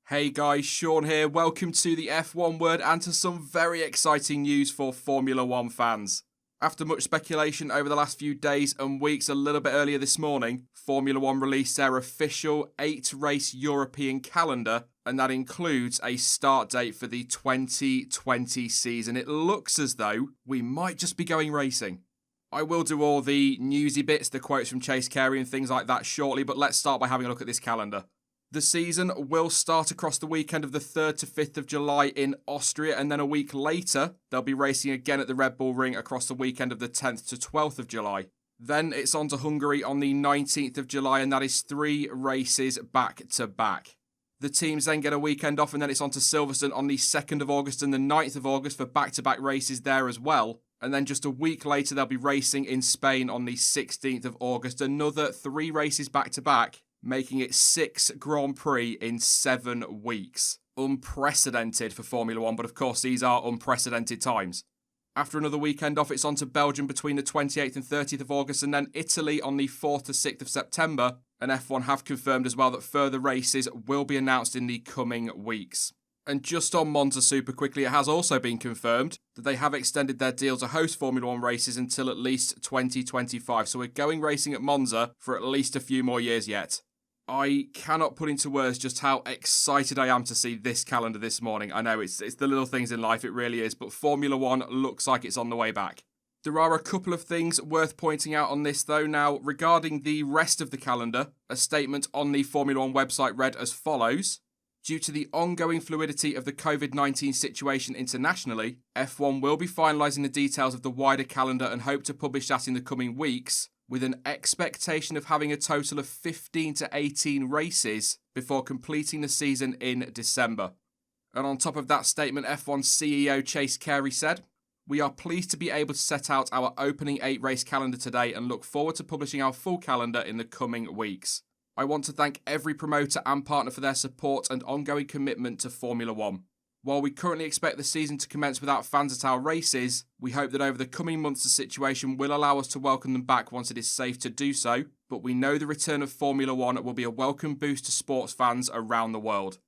Hey guys, Sean here. Welcome to the F1 Word and to some very exciting news for Formula One fans. After much speculation over the last few days and weeks, a little bit earlier this morning, Formula One released their official 8-race European calendar, and that includes a start date for the 2020 season. It looks as though we might just be going racing. I will do all the newsy bits, the quotes from Chase Carey and things like that shortly, but let's start by having a look at this calendar. The season will start across the weekend of the 3rd to 5th of July in Austria, and then a week later, they'll be racing again at the Red Bull Ring across the weekend of the 10th to 12th of July. Then it's on to Hungary on the 19th of July, and that is 3 races back to back. The teams then get a weekend off, and then it's on to Silverstone on the 2nd of August and the 9th of August for back-to-back races there as well. And then just a week later, they'll be racing in Spain on the 16th of August. Another 3 races back-to-back, making it 6 Grand Prix in 7 weeks. Unprecedented for Formula One, but of course these are unprecedented times. After another weekend off, it's on to Belgium between the 28th and 30th of August, and then Italy on the 4th to 6th of September. And F1 have confirmed as well that further races will be announced in the coming weeks. And just on Monza super quickly, it has also been confirmed that they have extended their deal to host Formula One races until at least 2025. So we're going racing at Monza for at least a few more years yet. I cannot put into words just how excited I am to see this calendar this morning. I know it's the little things in life, it really is, but Formula One looks like it's on the way back. There are a couple of things worth pointing out on this though. Now, regarding the rest of the calendar, a statement on the Formula One website read as follows. Due to the ongoing fluidity of the COVID-19 situation internationally, F1 will be finalising the details of the wider calendar and hope to publish that in the coming weeks, with an expectation of having a total of 15 to 18 races before completing the season in December. And on top of that statement, F1 CEO Chase Carey said, "We are pleased to be able to set out our opening 8-race calendar today and look forward to publishing our full calendar in the coming weeks. I want to thank every promoter and partner for their support and ongoing commitment to Formula One. While we currently expect the season to commence without fans at our races, we hope that over the coming months the situation will allow us to welcome them back once it is safe to do so, but we know the return of Formula One will be a welcome boost to sports fans around the world."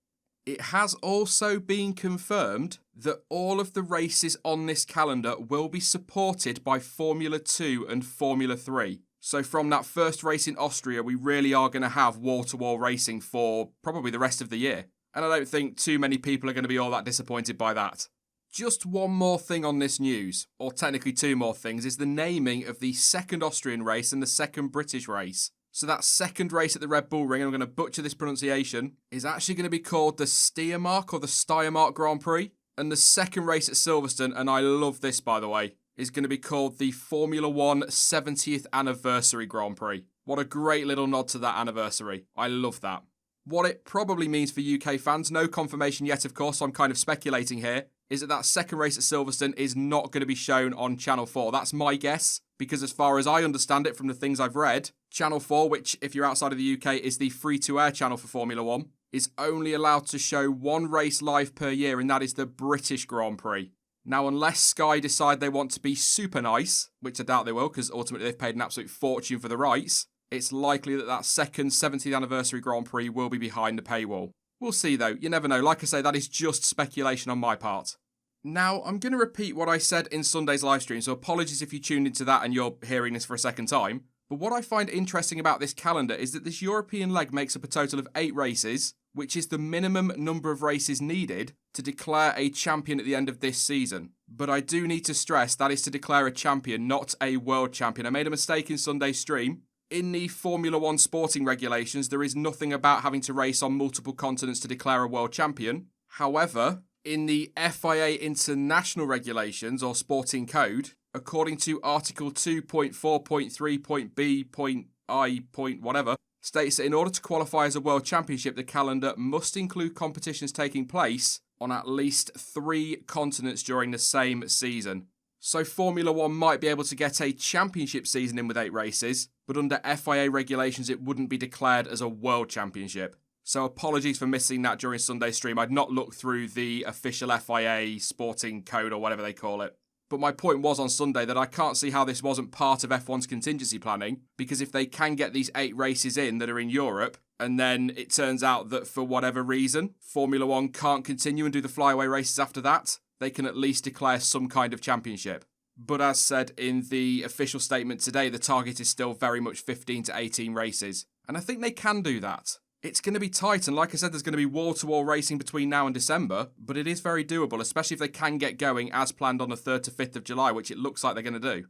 It has also been confirmed that all of the races on this calendar will be supported by Formula 2 and Formula 3. So from that first race in Austria, we really are going to have wall-to-wall racing for probably the rest of the year. And I don't think too many people are going to be all that disappointed by that. Just one more thing on this news, or technically 2 more things, is the naming of the second Austrian race and the second British race. So that second race at the Red Bull Ring, and I'm going to butcher this pronunciation, is actually going to be called the Steiermark Grand Prix. And the second race at Silverstone, and I love this by the way, is going to be called the Formula One 70th Anniversary Grand Prix. What a great little nod to that anniversary. I love that. What it probably means for UK fans, no confirmation yet of course, so I'm kind of speculating here, is that second race at Silverstone is not going to be shown on Channel 4. That's my guess, because as far as I understand it from the things I've read, Channel 4, which if you're outside of the UK is the free-to-air channel for Formula One, is only allowed to show 1 race live per year, and that is the British Grand Prix. Now, unless Sky decide they want to be super nice, which I doubt they will, because ultimately they've paid an absolute fortune for the rights, it's likely that second 70th anniversary Grand Prix will be behind the paywall. We'll see though, you never know. Like I say, that is just speculation on my part. Now, I'm going to repeat what I said in Sunday's livestream, so apologies if you tuned into that and you're hearing this for a second time. But what I find interesting about this calendar is that this European leg makes up a total of 8 races, which is the minimum number of races needed to declare a champion at the end of this season. But I do need to stress that is to declare a champion, not a world champion. I made a mistake in Sunday's stream. In the Formula One sporting regulations, there is nothing about having to race on multiple continents to declare a world champion. However, in the FIA international regulations or sporting code, according to Article 2.4.3.B.I. whatever, states that in order to qualify as a world championship, the calendar must include competitions taking place on at least 3 continents during the same season. So Formula One might be able to get a championship season in with 8 races, but under FIA regulations it wouldn't be declared as a world championship. So apologies for missing that during Sunday's stream. I'd not looked through the official FIA sporting code or whatever they call it. But my point was on Sunday that I can't see how this wasn't part of F1's contingency planning, because if they can get these 8 races in that are in Europe, and then it turns out that for whatever reason, Formula One can't continue and do the flyaway races after that, they can at least declare some kind of championship. But as said in the official statement today, the target is still very much 15 to 18 races. And I think they can do that. It's going to be tight, and like I said, there's going to be wall-to-wall racing between now and December, but it is very doable, especially if they can get going as planned on the 3rd to 5th of July, which it looks like they're going to do.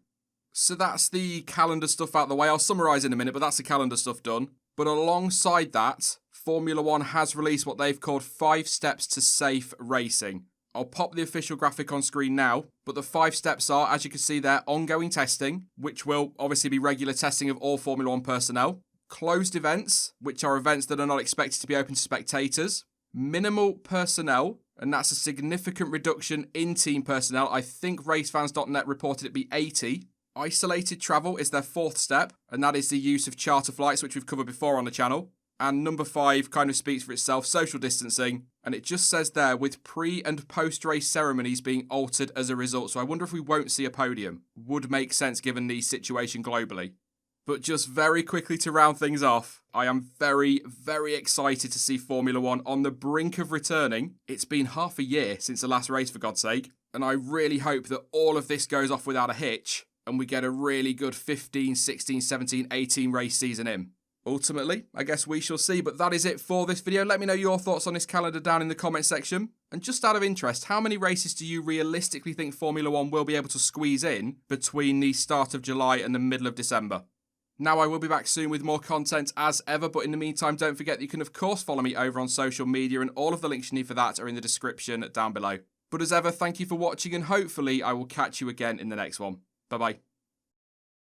So that's the calendar stuff out the way. I'll summarise in a minute, but that's the calendar stuff done. But alongside that, Formula One has released what they've called 5 steps to safe racing. I'll pop the official graphic on screen now, but the 5 steps are, as you can see there, ongoing testing, which will obviously be regular testing of all Formula One personnel. Closed events, which are events that are not expected to be open to spectators. Minimal personnel, and that's a significant reduction in team personnel. I think racefans.net reported it be 80. Isolated travel is their 4th step, and that is the use of charter flights, which we've covered before on the channel. And number 5 kind of speaks for itself, social distancing. And it just says there, with pre- and post-race ceremonies being altered as a result. So I wonder if we won't see a podium. Would make sense given the situation globally. But just very quickly to round things off, I am very, very excited to see Formula One on the brink of returning. It's been half a year since the last race, for God's sake. And I really hope that all of this goes off without a hitch and we get a really good 15, 16, 17, 18 race season in. Ultimately, I guess we shall see, but that is it for this video. Let me know your thoughts on this calendar down in the comment section. And just out of interest, how many races do you realistically think Formula One will be able to squeeze in between the start of July and the middle of December? Now, I will be back soon with more content as ever, but in the meantime, don't forget that you can, of course, follow me over on social media, and all of the links you need for that are in the description down below. But as ever, thank you for watching, and hopefully I will catch you again in the next one. Bye-bye.